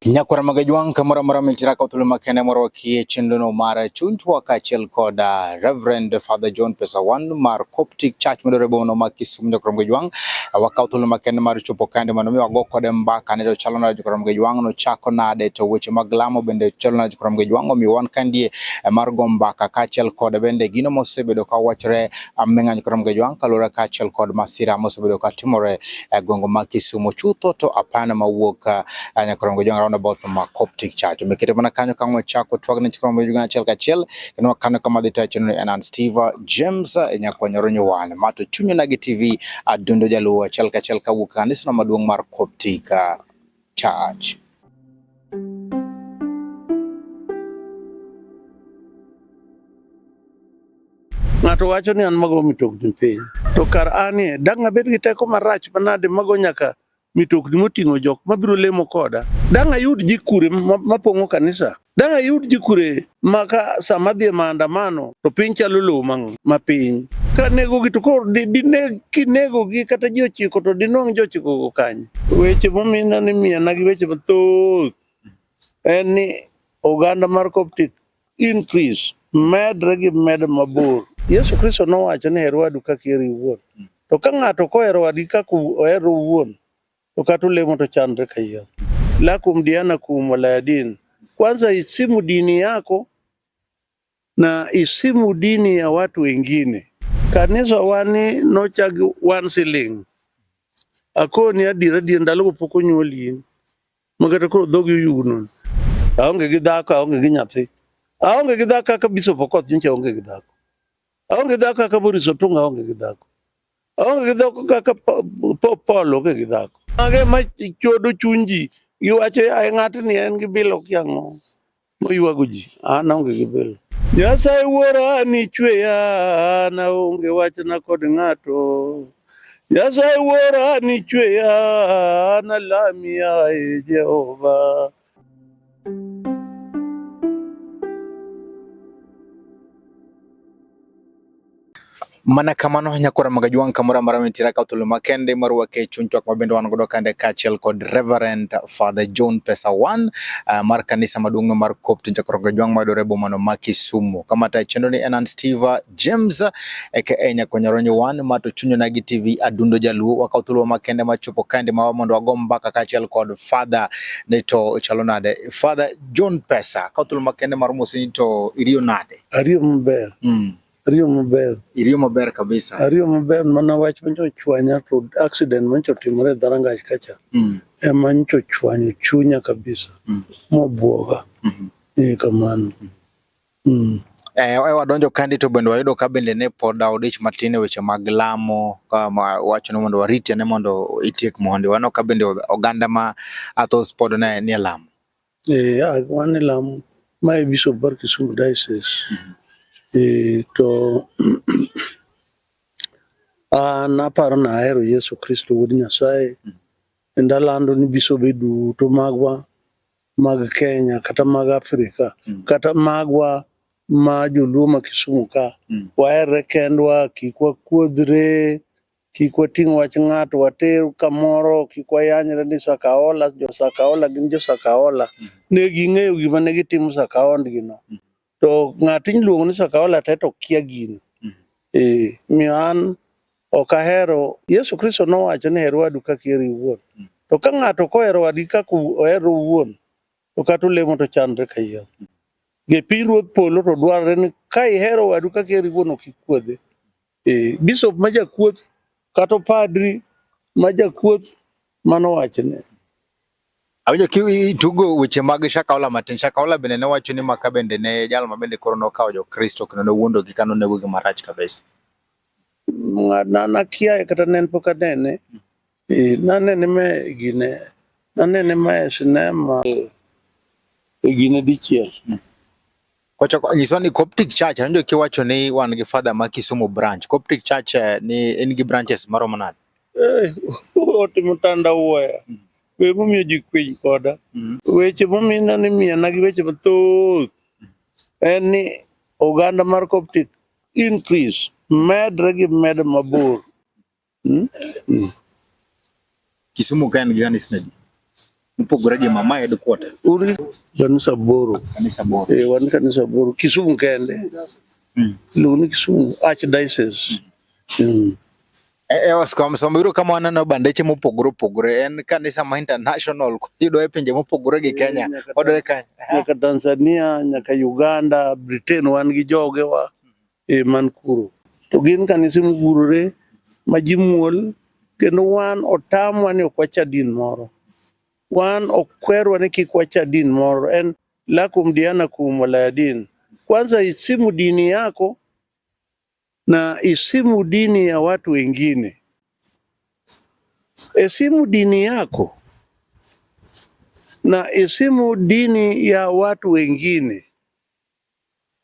Nyakura magajwang kamara mara mintiraka utulu makene maro kie chendono mara chunchwa kachel koda Reverend Father John Pesawan mar Coptic Church modore bono makisum nyakura magajwang waka utulu makene mara chupo kande manomi wagoko demba kanedo chalona nyakura magajwang no chako nade to weche maglamo bende chalona nyakura magajwang mi wan kandie mar gomba kachel koda bende gino mosebedo ka wachre amenga nyakura magajwang kalora kachel koda masira mosebedo ka timore gongo makisumo chutho to apana mawuoka nyakura magajwang about my Coptic Church. Mekete mana kanyo kama chako twag na chikoro mjunga chel kachel kino kanyo kama dita chino and Steve James nyakwa nyoronyo wane mato chunyo nagi TV adundo jaluwa chel kachel kawuka nisina maduong mar Coptic Church. Ngato wacho ni an mago mitokni piny to kar anie dang abed gi teko marach manade mago nyaka mitokni moting'o jok mabiro lemo koda. Dang ayud ji kure mapong'o kanisa. Dang ayud ji kure maka sama dhi maandamano to piny chalo lowo ma piny. Ka nego gi to koro kinego gi kata ji ochiko to dinwang' ji ochiko go kanye. Weche momina ni miena gi weche mathoth en ni oganda mar Coptic increase medre gi med mabor. Yesu Kristo nowacho ni her wadu kaka iheri iwuon. To ka ng'ato kohero wadgi kaka ohero owuon to kata ulemo to chandre kayia. Lakum dianakum wala din. Kwanza isimu dini yako na isimu dini ya watu wengine. Kanisa wani nochag one shilling. Akoni adira ndalo pok onyuoli. Magata koro dhogi uyugnon. Aonge gi dhako, aonge gi nyathi. Aonge gi dhako kaka Bishop Okoth nyicha aonge gi dhako. Aonge gi dhako kaka Boris Otunga aonge gi dhako. Aonge gi dhako kaka Paul aonge gi dhako. Age ma chodo chunji iwacho ay ng'at ni en gi bilo kyang'o moywago ji an aonge gi bilo. Nyasaye wuora ni chweya na onge wachna kod ng'ato. Nyasaye wuora ni chweya na lami ae Jehova. Mana kamano nyakura magajwang kamura mara mintiraka utulu makende maruwa ke chunchwa kwa bendo wanagodo kande kachel kod Reverend Father John Pesawan mar kanisa maduong mar Coptic nyakura magajwang madore bomano makisumu kama ta chendo ni and Steve James aka nyakwa nyoronyo wan mato chunyo nagi TV adundo jalu waka utulu makende machupo kande mawamondo wagomba kachel kod Father neto chalonade Father John Pesa ka utulu makende marumusi nito iriyo nade Ariyo mber. Ariyo maber. Iriyo maber kabisa. Ariyo maber mana wach mancho chwanya to accident mancho timore Dharangach kacha. Mancho chwanyo chunya kabisa. Mobuoga. Kamano. Wadonjo kandi to bendo wayudo ka bende ne pod audich matine weche mag lamo kama wacho no mondo wariti ne mondo itiek mondi wano ka bende oganda ma athos pod ne lamo. Wan lamo my Bishop bar Kisumu Diocese. To naparo na ahero Yesu Kristo wuod Nyasaye ndalando ni bisobe duto magwa mag Kenya kata mag Afrika kata magwa ma joluo ma Kisumu ka wahere kendwa kikwa kuodre kikwa ting' wach ng'ato water kamoro kikwa yanyre ni Sakaola jo Sakaola gin jo Sakaola ne ging'eyo gima ne gitimo Sakaondgi no. To ng'atin luongo ni Sakaola to kia gino. Miyo an ok ahero Yesu Kristo nowacho ni her wadu kaka iheri iwuon. To ka ng'ato kohero wadgi kaka ohero owuon to kata ulemo to chandre kayia. Ge pinyruodh polo to dwarore ni ka ihero wadu kaka iheri iwuon ok ikuodhe. Bishop ma jakuoth kata padri ma jakuoth mano wachne. Awinjo ki tugo weche mag Shakaola matin. Shakaola bende ne wacho ni maka bende ne jalo ma bende koro nokawo jo Kristo kendo ne wuondo gi kano nego gi marach kabisa. Na kia kata nen pok anene. Nanene me gine. Nanene me sinema gine dichiel. Kocha nyiso ni Coptic Church anjo ki wacho ni wan gi Father ma Kisumu branch. Coptic Church ni en gi branches maromo nade? Otimo tanda uwaya. We momiyo ji kwiny koda. Weche momina ni miena gi weche mathoth en ni oganda mar Coptic increase medre gi med mabor. Kisumu ka en gi kanisa nade? Mopogore gi mama headquarter. Uri kanisa boro. Kanisa boro. Wan kanisa boro. Kisumu kende. Luni Kisumu. Archdiocese. Somabiro kama waneno bandeche mopogore opogore, en kanisa ma international yudo e pinje mopogore gi Kenya. Odore Kenya. Nyaka Tanzania, nyaka Uganda, Britain wan gi jogewa man kuro. To gin kanise mogurore ma ji muol, kendo wan otamwa ni ok wacha din moro. Wan okwerwa ni kik wacha din moro. En lakum dianakum wala din. Kwanza isimu dini yako na isimu dini ya watu wengine. Isimu dini yako na isimu dini ya watu wengine.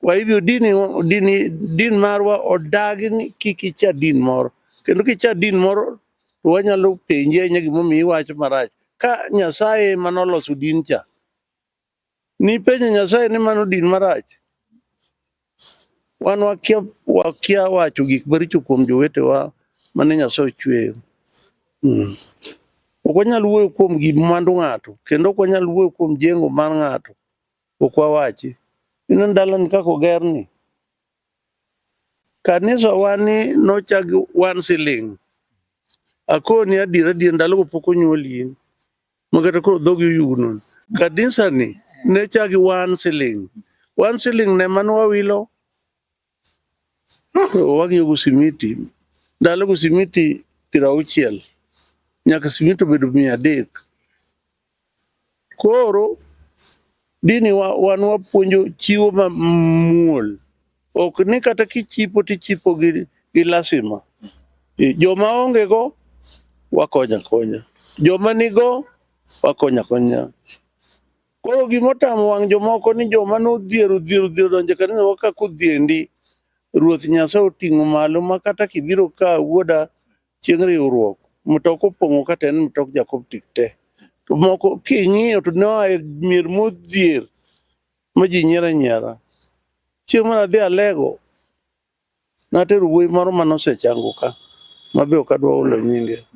Kwa hivyo din marwa odagni kikicha din moro. Kendo kicha din moro to wanyalo penje nya gimomiyo iwacho marach. Ka Nyasaye manoloso din cha, ni penjo Nyasaye ni mano din marach. Wan wakia wacho gik maricho kuom jowetewa mane Nyasaye ochweyo. Ok wanyal wuoyo kuom mwandu ng'ato, kendo ok wanyal wuoyo kuom jengo mar ng'ato. Ok wawachi. Ino ndalani kako gerni. Kanisa wani nochagi 1 shilling. Akoni adira ndalo pok onyuoli. Magata koro dhogi yugno. Kanisa ni ne chagi 1 shilling. 1 shilling ne mano wawilo. To wang'iyo go simiti. Ndalo go simiti 60. Nyaka simiti bedo 300. Koro dini wan wapuonjo chiwo mamuol. Ok ni kata kichipo tichipo gi lasima. Joma onge go wakonya konya. Joma nigo wakonya konya. Koro gimotamo wang' jomoko ni joma nodhiero donje kanisa waka kodhiendi. Ruoth Nyasaye oting'o malo ma kata kibiro ka wuoda chieng' riwruok. Mtok opong'o kata en mtok Jakoptik te. To moko king'iyo to noa mier modhier ma ji nyiera. Chieng' mar adhi Alego natero wuoyi moro manosechango ka mabe ok adwa ulo nyinge.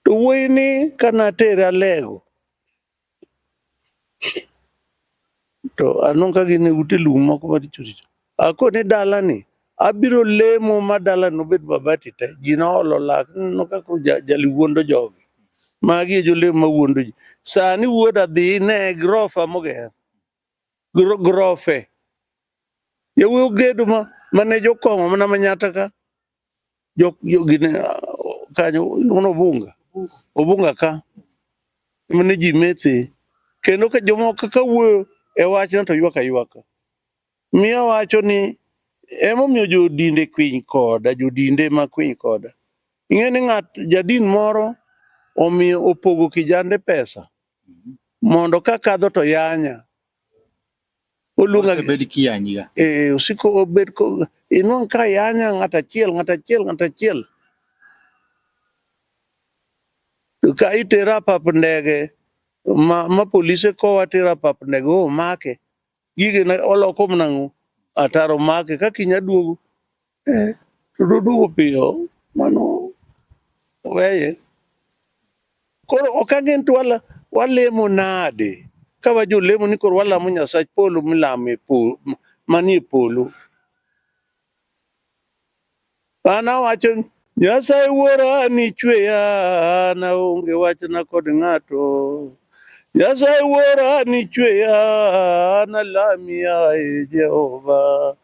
To wuoyi ni kanatere Alego to anong ka gin e ute lum moko maricho. Akone dalani abiro lemo ma dalani obed mabati te. Ji noolo lak no kako jaliwondo jogi. Magi e jolemo ma wuondo ji. Sani wuoda dhi ne grofa moger. Grofe. Yawuoyi ogedo mane jokong'o mana Manyata ka. Gine kanyo iluongo Obunga ka. Mane ji methe. Kendo ka jomoko ka wuoyo e wachna to ywak aywaka. Miya wacho ni emomiyo jodinde kwiny koda, jodinde ma kwiny koda. Ing'e ni jadin moro omiyo opogo kijande pesa mondo ka kadho to yanya. Oluonga bed kiyanyiga. Osiko obed ko inwang' ka yanya ng'at achiel. Ka itera pap ndege ma polise kowa tera pap ndege omake. Gige na oloko mnang'o ataro make ka kinya duogo. To duogo piyo mano weye. Koro okang'en to walemo nade. Ka wajolemo ni koro walamo Nyasach polo milame manie polo. An awacho Nyasaye wuora ni chweya an aonge wachna kod ng'ato. Nyasaye wuora ni chweya an alami yaye Jehova.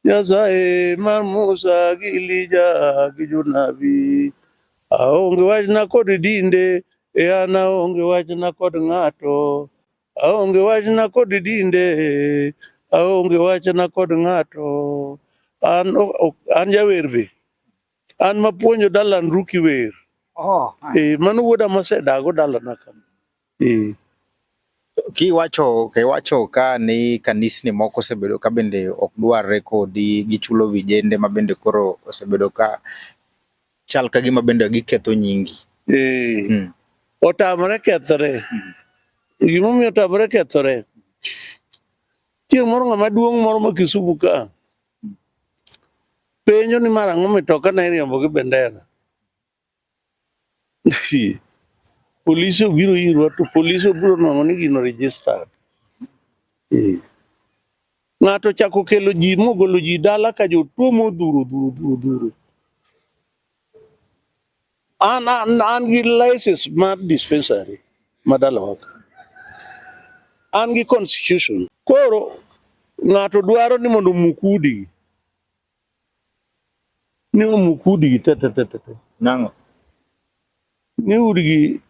Nyasaye mar Musa gi Elija gi jonabi. Aonge wachna kod dinde an aonge wachna kod ng'ato. Aonge wachna kod dinde aonge wachna kod ng'ato. An jawer be. An mapuonjo dala Nruki wer. Mano wuoda masedago dalana ka. Kiwacho ka ni kanisni moko osebedo ka bende ok dwarre kodi, gichulo vijende ma bende koro osebedo ka chal ka gima bende giketho nyingi. Otamore kethore. Gimomiyo otamore kethore. Chieng' moro ng'ama duong' moro ma Kisumu ka penjo ni marang'o mitoka na iriembo gi bendera. polisi obiro irwa to polisi obiro nwango ni gino registered. Ng'ato chako kelo ji mogolo ji dala ka jotuo modhuro. An gi license mar dispensary madala waka. An gi constitution. Koro ng'ato dwaro ni mondo mukudi. Ni mukudi tete. Nango. Ni urigi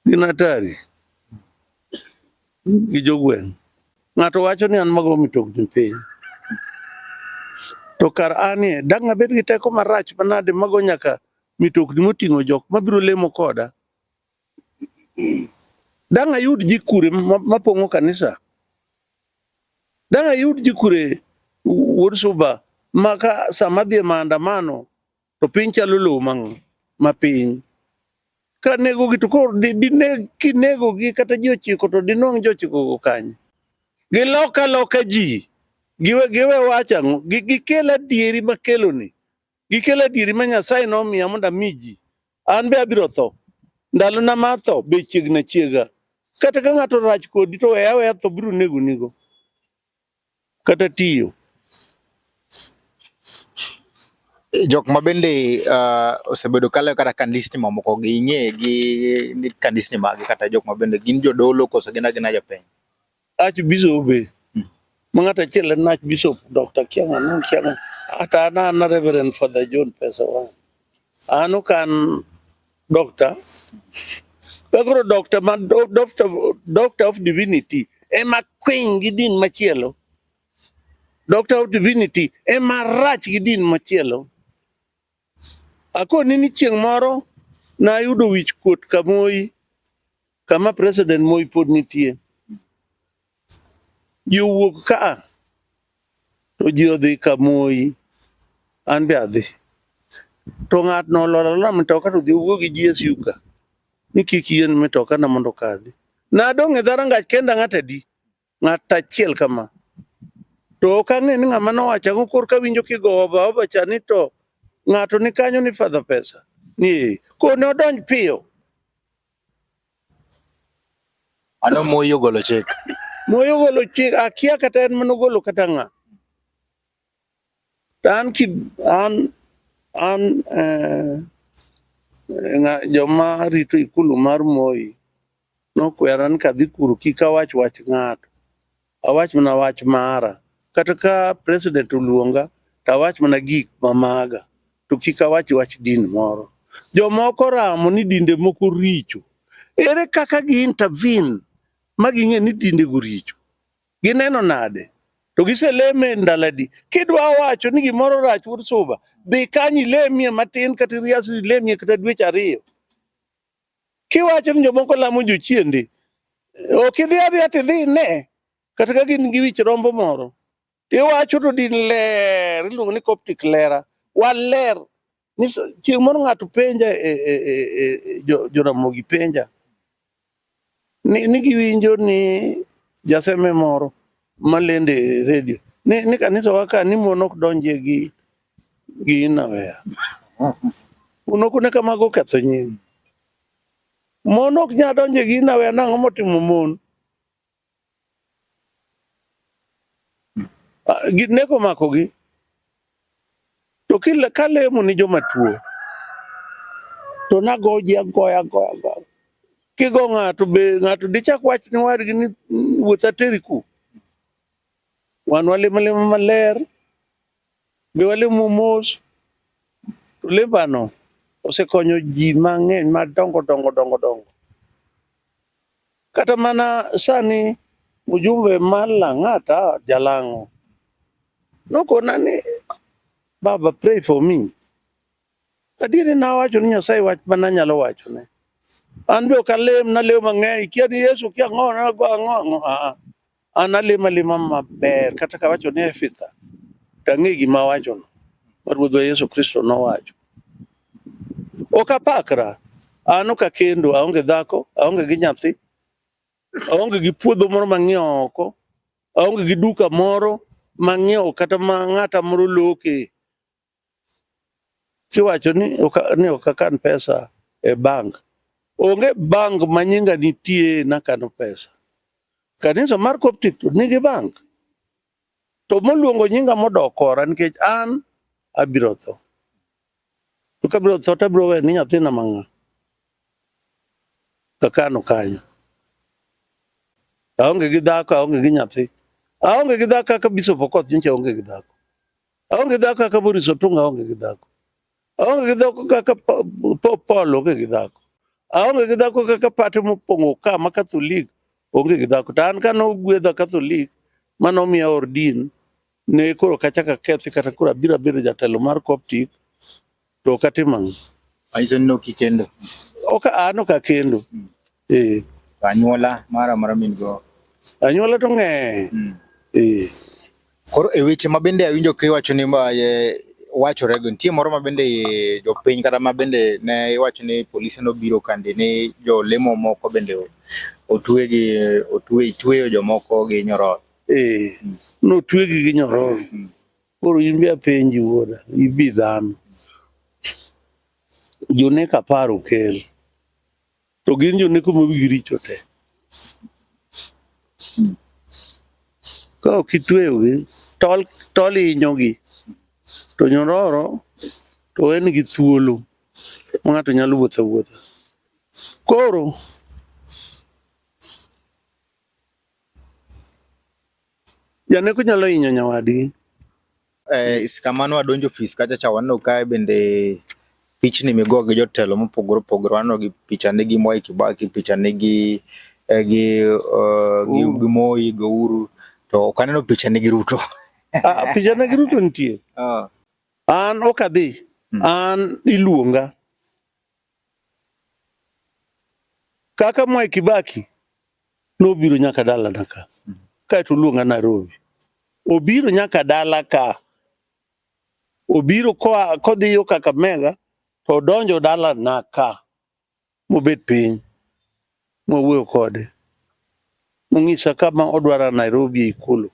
dinatari. Gi jogweng'. Ng'ato wacho ni an mago mitokni piny. To kar anie, dang' abed gi teko marach manade mago nyaka mitokni moting'o jok mabiro lemo koda. Dang' ayud ji kure mapong'o kanisa. Dang' ayud ji kure wuod suba maka sama dhi maandamano to piny chalo lowo mapiny. Ka nego gi to koro kinego gi kata ji ochiko to dinwang' ji ochiko go kanye. Giloka ji. Giwe wacha gikel adieri makeloni. Gikel adieri ma Nyasaye nomiya mondo ami ji. An be abiro tho. Ndalo na mar tho be chiega. Kata ka ng'ato rach kodi to weya tho biro nigo. Kata tiyo. Jok mabende osebedo kale kata kanisni mamoko gi ing'e gi kanisni magi kata jok mabende gin jodolo koso gin agina jopiny. Archbishop be. Mang'ata achiel en Archbishop Dr. Kianga. Ata an Reverend Father John Pesa Wan. Ano kan doctor. Kagoro doctor of Divinity. Ema kwiny gi din machielo. Doctor of Divinity ema rach gi din machielo. Akoni ni chieng' moro na ayudo wich kuot kamoi kama President Moi pod nitie. Ji wuok ka to ji odhi kamoi. An be adhi. To ng'at no ololo mtoka to dhi wuok gi GSU ka. Ni kik yien mtoka na mondo kadhi. Na dong' e dharangach kenda ng'at adi. Ng'at achiel kama. To kang'e ni ng'ama nowacho ang'o kor ka winjo kigo oba chani to ng'ato ni kanyo ni Father Pesa. Ni kone odonj piyo. Ano Moi ogolo chik. Moi ogolo chik akia kata en manogolo kata ng'a. Joma rito ikulu mar Moi nokwera ni kadhi kuro kik awach wach ng'ato. Awach mana wach mara. Kata ka president oluonga to awach mana gik mamaga. To kik awach wach din moro. Jomoko ramo ni dinde moko richo. Ere kaka gi intervene ma ging'e ni dinde go richo. Gineno nade. To giseleme ndaladi. Kidwa wacho ni gimoro rach wuod suba. Dhi kanyi lemie matin kata riasi lemie kata dweche 2. Kiwacho ni jomoko lamo jochiende. Ok idhi adhi tidhi ne. Kata ka gin gi wich rombo moro. Iwacho to din ler. Iluongo ni Coptic lera. Waler. Chieng' moro ng'ato penja joramogi penja. Ni giwinjo ni jaseme moro malende radio. Ni kanisa waka ni mon ok donje gi inawea. Unokune kamago ketho nying. Mon ok nya donje gi inawea nang'o motimo mon. Neko mako gi. To kalemo ni joma tuo. To nagoji agoya. Kigo ng'ato dichak wach ni wargi ni wuotha teriku. Wan walemo maler. Be walemo mos. To lembano osekonyo ji mang'eny madongo. Kata mana sani ujumbe mar Lang'ata Jalang'o. Nokona ni Baba pray for me. Adieri na wacho ni Nyasaye wach mana nyalo wacho ne. An be okalem na leo mang'eny. Kia ni Yesu kia ng'o na go ang'o. An alema maber. Kata ka wacho ni Efitha. Tang'e gima wacho no. Ruodhwa Yesu Kristo nowacho. Ok apakra. An ok akendo. Aonge dhako. Aonge gi nyathi. Aonge gi puodho moro mang'iewo oko. Aonge gi duka moro mang'iewo kata ma ng'ata moro loke. Kiwacho ni ok akan pesa e bank. onge bank manyinga nitie nakano pesa. Kanisa mar Coptic to nigi bank. To moluongo nyinga modok kora nikech an abiro tho. To kabiro tho to abiro we ni nyathina mang'a. Kakano kanyo. Aonge gi dhako, aonge gi nyathi. Aonge gi dhako kaka Bishop Okoth nyicha aonge gi dhako. Aonge gi dhako kaka Boris Otunga aonge gi dhako. Aonge gi dhako kaka Paul onge gi dhako. Aonge gi dhako kaka Pate mopong'o ka ma Katholik onge gi dhako. To an kano gwedha Katholik manomiya ordin ne koro kachaka kethi kata koro abiro bedo jatelo mar Coptic to ok atimo ang'o. Aizo no kikendo. An ok akendo. Anyuola mara min go. Anyuola to ng'eny. Koro e weche mabende awinjo kiwacho ni wachore go nitie moro mabende jopiny kata mabende ne iwacho ni polise nobiro kande ni jolemo moko bende otweyo jomoko gi nyororo. Notwegi gi nyororo. Koro in be apenji wuoda, ibi dhano. Jonek 10 okel. To gin joneko ma wigi richo te. Ka ok itweyogi, tol hinyogi. To nyororo, to en gi thuolo. Ng'ato nyalo wuotho awuotha. Koro, janeko nyalo hinyo nyawadgi. Kamano wadonjo ofis kacha cha waneno kae bende pichni migo gi jotelo mopogore opogore. Waneno gi pichani gi Mwai Kibaki, pichani gi Moi, gi Uhuru. To ok aneno pichani gi Ruto. Pichani gi Ruto nitie. An ok adhi. An iluonga. Kaka Mwai Kibaki nobiro nyaka dalana ka. Kaeto oluonga Nairobi. Obiro nyaka dala ka. Obiro kodhi yo Kakamega to odonjo dalana ka. Mobet piny. Mowuoyo kode. Mong'isa kama odwara Nairobi e Ikulu.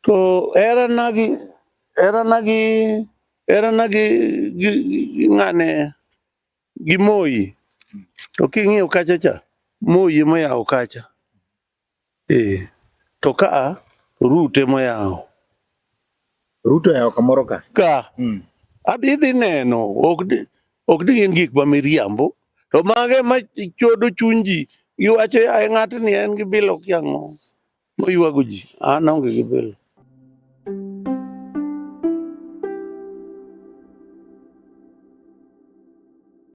To era nagi ng'ane gi Moi. To king'iyo kacha cha, Moi moyawo kacha. To ka Ruto moyawo. Ruto yawo kamoro ka. Ka. Adhi neno. Ok di gin gik ma miriambo. To mage ma chodo chunji. Iwacho ay ng'at ni en gi bilo kiang'o. Moywago ji. An onge gi bilo.